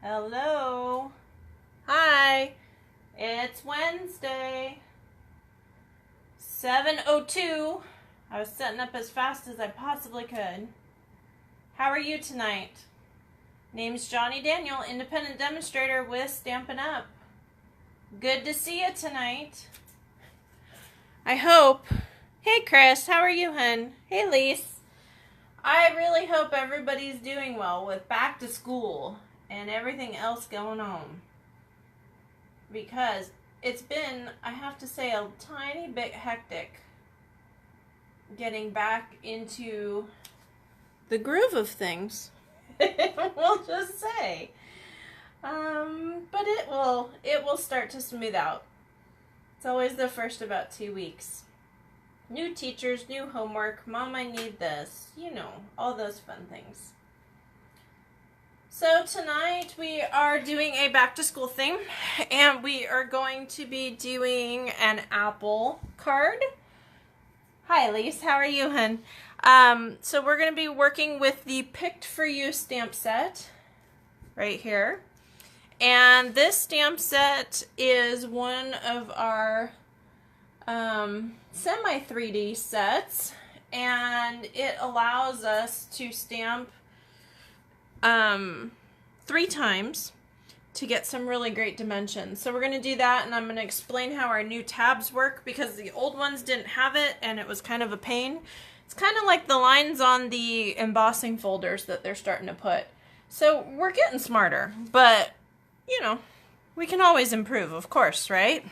Hello. Hi. It's Wednesday. 7:02. I was setting up as fast as I possibly could. How are you tonight? Name's Johnny Daniel, independent demonstrator with Stampin' Up. Good to see you tonight. I hope. Hey Chris, how are you, hun? Hey Lise. I really hope everybody's doing well with back to school and everything else going on. Because it's been, I have to say, a tiny bit hectic getting back into the groove of things. We'll just say. But it will start to smooth out. It's always the first about 2 weeks. New teachers, new homework, Mom, I need this. You know, all those fun things. So tonight we are doing a back to school theme, and we are going to be doing an apple card. Hi Elise, how are you, hun? So we're going to be working with the Picked For You stamp set right here. And this stamp set is one of our semi 3D sets, and it allows us to stamp 3 times to get some really great dimensions. So we're going to do that, and I'm going to explain how our new tabs work, because the old ones didn't have it and it was kind of a pain. It's kind of like the lines on the embossing folders that they're starting to put. So we're getting smarter, but you know, we can always improve, of course, right?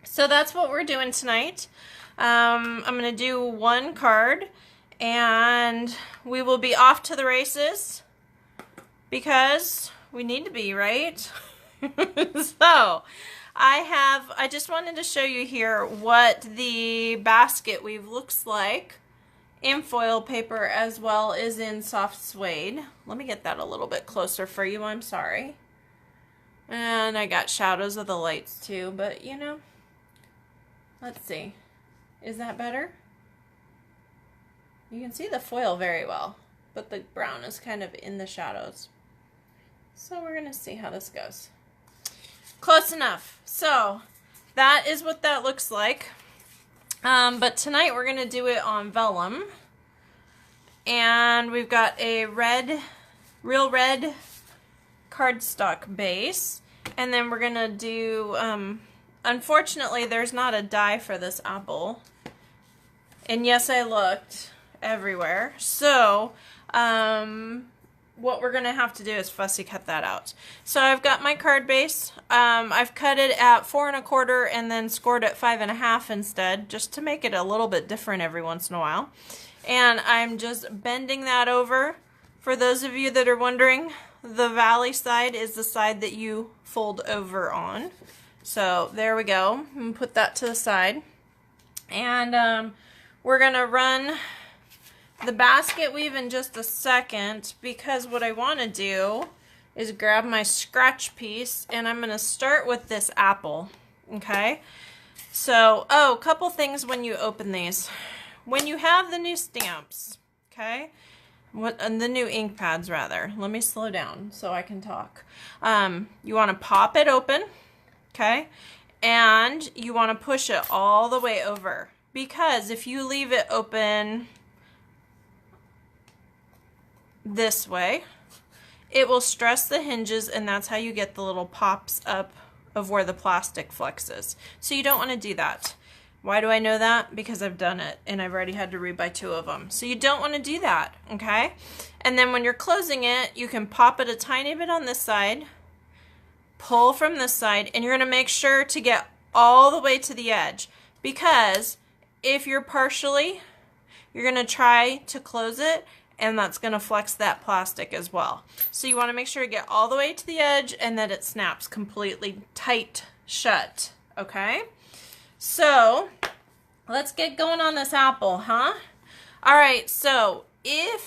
So that's what we're doing tonight. I'm going to do 1 card, and we will be off to the races, because we need to be, right? So I just wanted to show you here what the basket weave looks like in foil paper as well as in soft suede. Let me get that a little bit closer for you, I'm sorry. And I got shadows of the lights too, but you know, let's see. Is that better? You can see the foil very well, but the brown is kind of in the shadows. So we're going to see how this goes. Close enough. So that is what that looks like. But tonight we're going to do it on vellum. And we've got a real red cardstock base. And then we're going to do, unfortunately there's not a die for this apple. And yes, I looked everywhere. So, what we're going to have to do is fussy cut that out. So I've got my card base. I've cut it at 4 1/4 and then scored at 5 1/2 instead, just to make it a little bit different every once in a while. And I'm just bending that over. For those of you that are wondering, the valley side is the side that you fold over on. So there we go. I'm going to put that to the side. And we're going to run the basket weave in just a second, because what I want to do is grab my scratch piece, and I'm going to start with this apple. Okay, so a couple things when you open these. When you have the new stamps, okay, the new ink pads rather, let me slow down so I can talk. You want to pop it open, okay, and you want to push it all the way over, because if you leave it open this way, it will stress the hinges, and that's how you get the little pops up of where the plastic flexes. So you don't want to do that. Why do I know that? Because I've done it, and I've already had to rebuy 2 of them. So you don't want to do that, okay? And then when you're closing it, you can pop it a tiny bit on this side, pull from this side, and you're going to make sure to get all the way to the edge, because if you're partially, you're going to try to close it, and that's going to flex that plastic as well. So you want to make sure to get all the way to the edge and that it snaps completely tight shut, okay? So let's get going on this apple, huh? All right, so I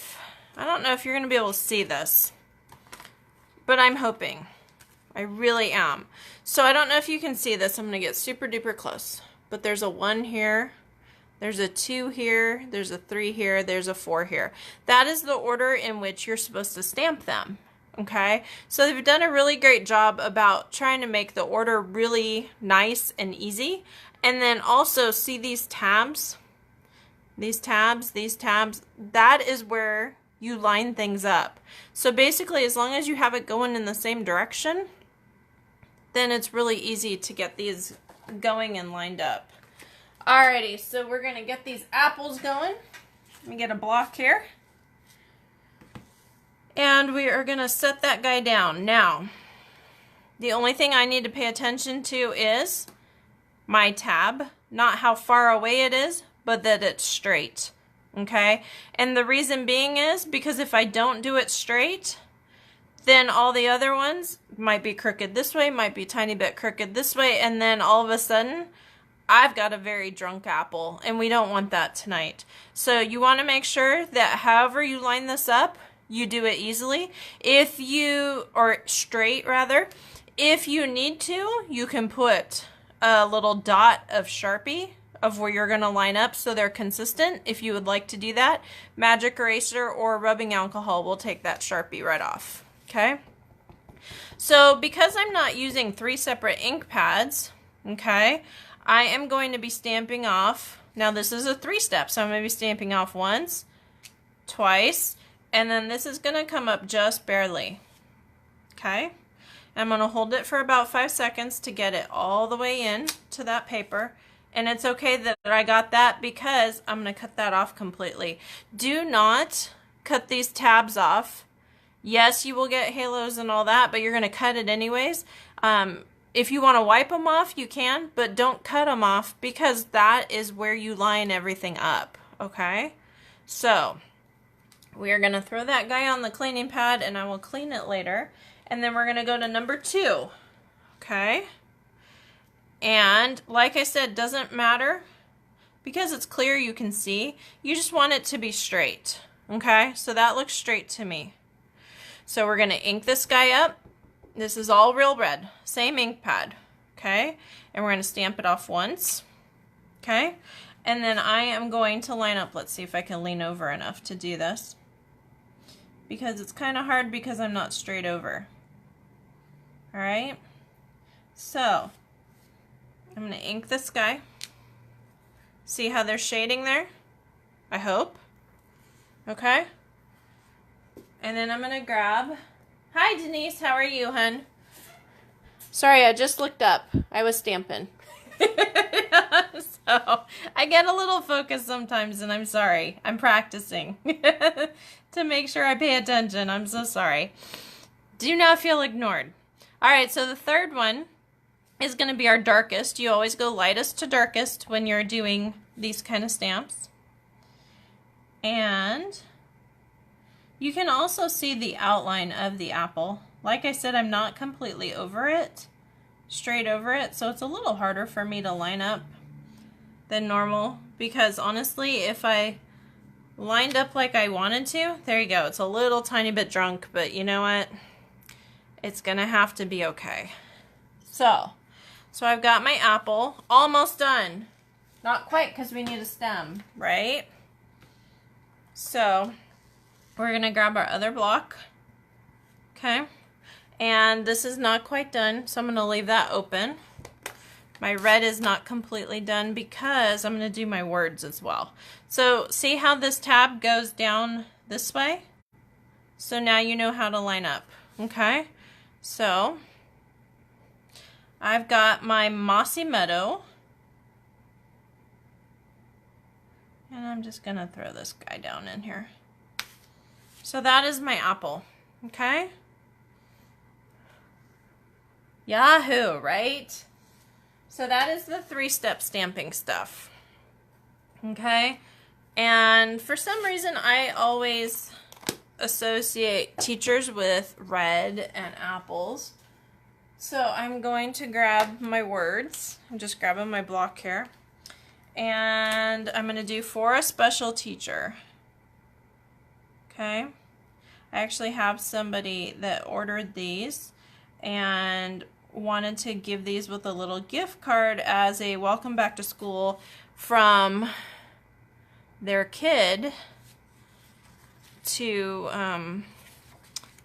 don't know if you're going to be able to see this, but I'm hoping. I really am. So I don't know if you can see this. I'm going to get super duper close, but there's a 1 here. There's a 2 here, there's a 3 here, there's a 4 here. That is the order in which you're supposed to stamp them. Okay, so they've done a really great job about trying to make the order really nice and easy. And then also see these tabs, that is where you line things up. So basically, as long as you have it going in the same direction, then it's really easy to get these going and lined up. Alrighty, so we're gonna get these apples going. Let me get a block here. And we are going to set that guy down. Now, the only thing I need to pay attention to is my tab. Not how far away it is, but that it's straight. Okay? And the reason being is because if I don't do it straight, then all the other ones might be crooked this way, might be a tiny bit crooked this way, and then all of a sudden, I've got a very drunk apple, and we don't want that tonight. So you want to make sure that however you line this up, you do it easily. Or straight rather. If you need to, you can put a little dot of Sharpie of where you're going to line up so they're consistent. If you would like to do that, magic eraser or rubbing alcohol will take that Sharpie right off. Okay? So because I'm not using 3 separate ink pads, okay, I am going to be stamping off. Now this is a 3-step, so I'm going to be stamping off once, twice, and then this is going to come up just barely. Okay? I'm going to hold it for about 5 seconds to get it all the way in to that paper. And it's okay that I got that because I'm going to cut that off completely. Do not cut these tabs off. Yes, you will get halos and all that, but you're going to cut it anyways. If you want to wipe them off, you can, but don't cut them off because that is where you line everything up. Okay? So we are going to throw that guy on the cleaning pad and I will clean it later. And then we're going to go to number 2. Okay? And like I said, doesn't matter because it's clear you can see. You just want it to be straight. Okay? So that looks straight to me. So we're going to ink this guy up. This is all Real Red. Same ink pad. Okay? And we're going to stamp it off once. Okay? And then I am going to line up. Let's see if I can lean over enough to do this. Because it's kind of hard because I'm not straight over. Alright? So, I'm going to ink this guy. See how there's shading there? I hope. Okay? And then I'm going to grab... Hi, Denise. How are you, hun? Sorry, I just looked up. I was stamping. So, I get a little focused sometimes, and I'm sorry. I'm practicing to make sure I pay attention. I'm so sorry. Do not feel ignored. Alright, so the third one is going to be our darkest. You always go lightest to darkest when you're doing these kind of stamps. And you can also see the outline of the apple. Like I said, I'm not completely over it, straight over it, so it's a little harder for me to line up than normal because honestly, if I lined up like I wanted to, there you go. It's a little tiny bit drunk, but you know what? It's gonna have to be okay. So I've got my apple almost done. Not quite because we need a stem, right? So we're gonna grab our other block. Okay. And this is not quite done, so I'm gonna leave that open. My red is not completely done because I'm going to do my words as well. So see how this tab goes down this way? So now you know how to line up. Okay? So I've got my Mossy Meadow. And I'm just going to throw this guy down in here. So that is my apple. Okay? Yahoo, right? So that is the 3-step stamping stuff. Okay? And for some reason, I always associate teachers with red and apples. So I'm going to grab my words. I'm just grabbing my block here. And I'm going to do for a special teacher. Okay? I actually have somebody that ordered these and wanted to give these with a little gift card as a welcome back to school from their kid to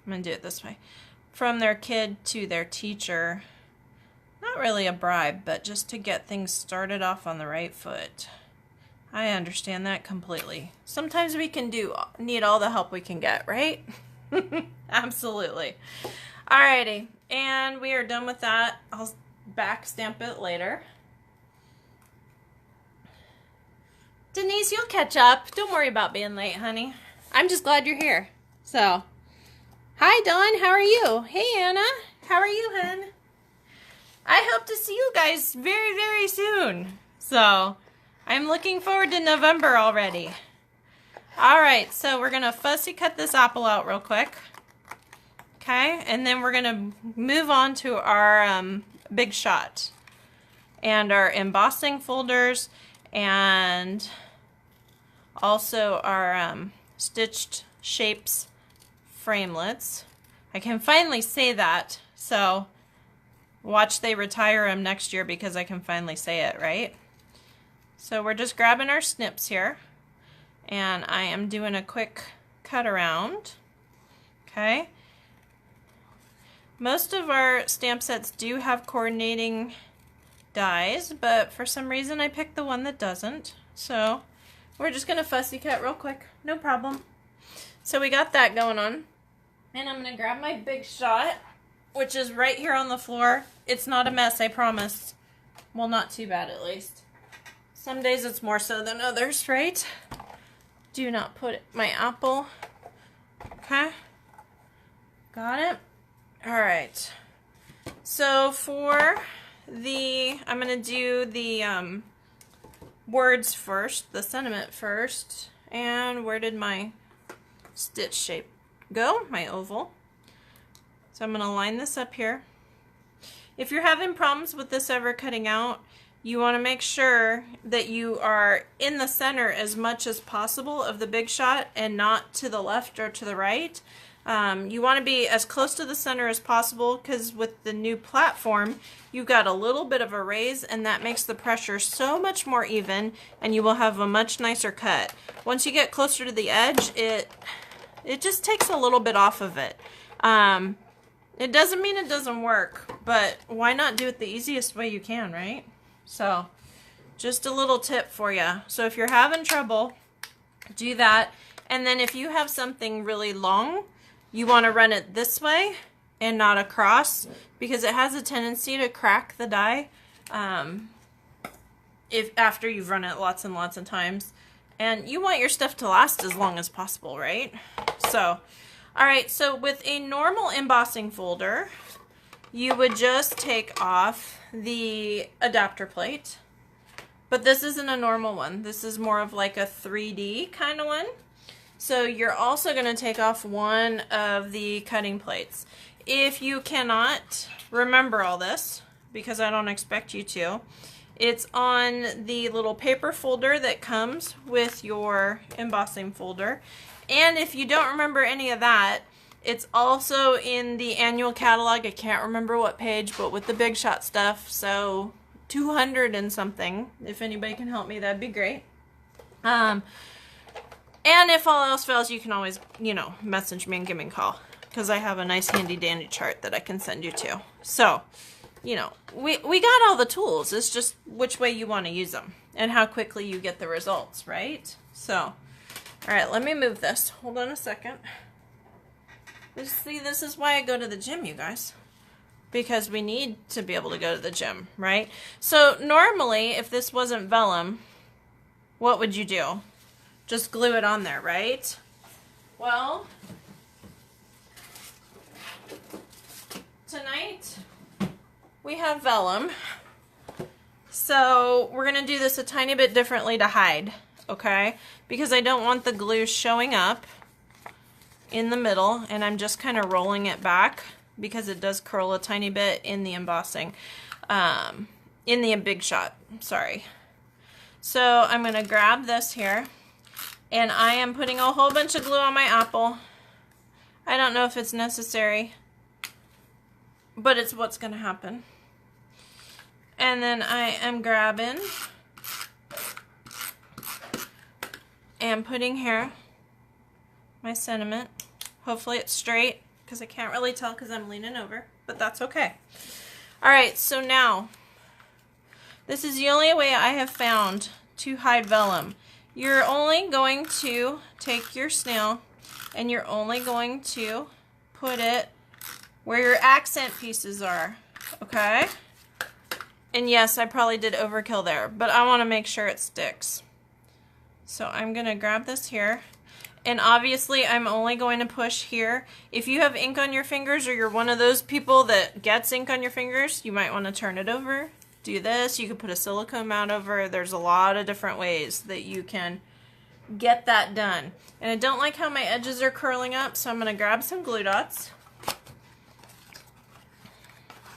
I'm going to do it this way. From their kid to their teacher. Not really a bribe, but just to get things started off on the right foot. I understand that completely. Sometimes we can need all the help we can get, right? Absolutely. Alrighty, and we are done with that. I'll back stamp it later. Denise, you'll catch up. Don't worry about being late, honey. I'm just glad you're here. So, hi, Dawn. How are you? Hey, Anna. How are you, hun? I hope to see you guys very, very soon. So, I'm looking forward to November already. All right, so we're going to fussy cut this apple out real quick. Okay, and then we're going to move on to our Big Shot and our embossing folders and also our stitched shapes framelets. I can finally say that, so watch they retire them next year because I can finally say it, right? So we're just grabbing our snips here, and I am doing a quick cut around. Okay. Most of our stamp sets do have coordinating dies, but for some reason I picked the one that doesn't. So we're just going to fussy cut real quick. No problem. So we got that going on. And I'm going to grab my Big Shot, which is right here on the floor. It's not a mess, I promise. Well, not too bad at least. Some days it's more so than others, right? Do not put my apple. Okay. Got it. All right. So for I'm going to do the words first, the sentiment first. And where did my stitch shape go? My oval. So I'm going to line this up here. If you're having problems with this ever cutting out, you want to make sure that you are in the center as much as possible of the Big Shot and not to the left or to the right. You want to be as close to the center as possible because with the new platform, you've got a little bit of a raise and that makes the pressure so much more even and you will have a much nicer cut. Once you get closer to the edge, it just takes a little bit off of it. It doesn't mean it doesn't work, but why not do it the easiest way you can, right? So, just a little tip for you. So if you're having trouble, do that. And then if you have something really long, you want to run it this way and not across because it has a tendency to crack the die if after you've run it lots and lots of times. And you want your stuff to last as long as possible, right? So, alright, so with a normal embossing folder, you would just take off the adapter plate. But this isn't a normal one. This is more of like a 3D kind of one. So you're also going to take off one of the cutting plates. If you cannot remember all this, because I don't expect you to, it's on the little paper folder that comes with your embossing folder. And if you don't remember any of that, it's also in the annual catalog. I can't remember what page, but with the Big Shot stuff. So 200 and something. If anybody can help me, that'd be great. And if all else fails, you can always, message me and give me a call. Because I have a nice handy dandy chart that I can send you to. So, we got all the tools. It's just which way you want to use them. And how quickly you get the results, right? So, alright, let me move this. Hold on a second. See, this is why I go to the gym, you guys. Because we need to be able to go to the gym, right? So, normally, if this wasn't vellum, what would you do? Just glue it on there, right? Well, tonight we have vellum. So we're going to do this a tiny bit differently to hide, okay? Because I don't want the glue showing up in the middle, and I'm just kind of rolling it back because it does curl a tiny bit in the embossing, in the Big Shot, sorry. So I'm going to grab this here. And I am putting a whole bunch of glue on my apple. I don't know if it's necessary, but it's what's going to happen. And then I am grabbing and putting here my sentiment. Hopefully it's straight. because I can't really tell because I'm leaning over, but that's okay. All right, so now, this is the only way I have found to hide vellum. You're only going to take your snail and you're only going to put it where your accent pieces are, okay? And yes, I probably did overkill there, but I want to make sure it sticks. So I'm going to grab this here. And obviously, I'm only going to push here. If you have ink on your fingers or you're one of those people that gets ink on your fingers, you might want to turn it over. Do this. You could put a silicone mat over. There's a lot of different ways that you can get that done. And I don't like how my edges are curling up, so I'm going to grab some glue dots.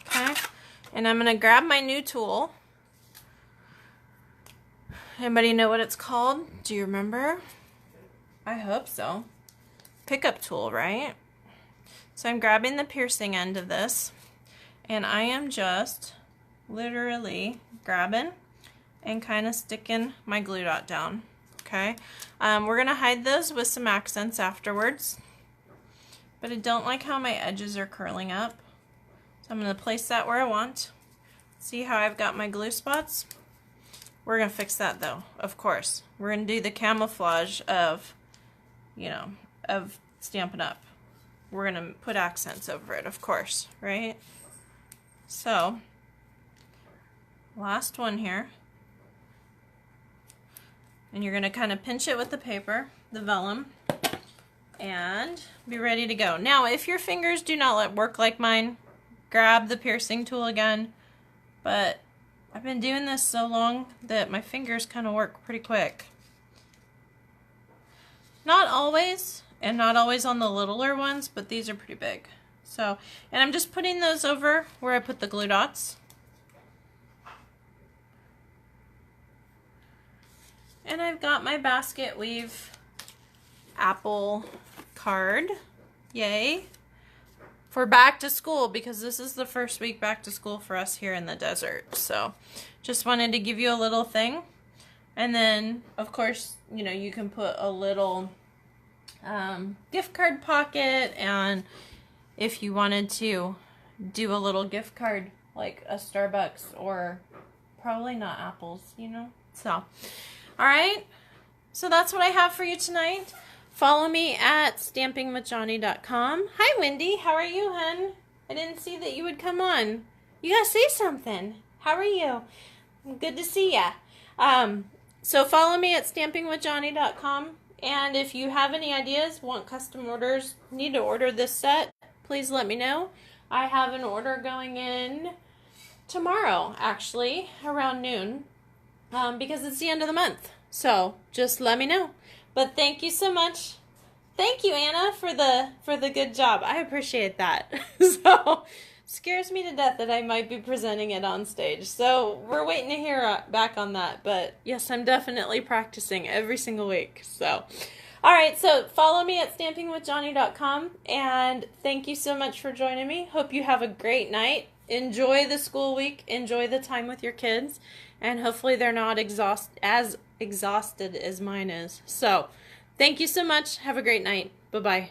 Okay. And I'm going to grab my new tool. Anybody know what it's called? Do you remember? I hope so. Pickup tool, right? So I'm grabbing the piercing end of this, and I am just literally grabbing and kind of sticking my glue dot down. Okay, we're gonna hide those with some accents afterwards, but I don't like how my edges are curling up, so I'm gonna place that where I want. See how I've got my glue spots? We're gonna fix that though, of course. We're gonna do the camouflage of, you know, of Stampin' Up. We're gonna put accents over it, of course, right? So, last one here. And you're gonna kind of pinch it with the paper, the vellum, and be ready to go. Now, if your fingers do not work like mine, grab the piercing tool again, but I've been doing this so long that my fingers kind of work pretty quick. Not always, and not always on the littler ones, but these are pretty big. So, and I'm just putting those over where I put the glue dots. And I've got my basket weave apple card, yay, for back to school, because this is the first week back to school for us here in the desert. So, just wanted to give you a little thing. And then, of course, you know, you can put a little gift card pocket, and if you wanted to do a little gift card like a Starbucks, or probably not Apples, you know. So, alright, so that's what I have for you tonight. Follow me at stampingwithjohnny.com. Hi Wendy, how are you, hun? I didn't see that you would come on. You gotta say something. How are you? Good to see ya. So follow me at stampingwithjohnny.com, and if you have any ideas, want custom orders, need to order this set, please let me know. I have an order going in tomorrow, actually, around noon, because it's the end of the month. So just let me know. But thank you so much. Thank you, Anna, for the good job. I appreciate that. So scares me to death that I might be presenting it on stage. So we're waiting to hear back on that. But yes, I'm definitely practicing every single week. So, all right. So follow me at stampingwithjohnny.com. And thank you so much for joining me. Hope you have a great night. Enjoy the school week. Enjoy the time with your kids. And hopefully they're not as exhausted as mine is. So thank you so much. Have a great night. Bye-bye.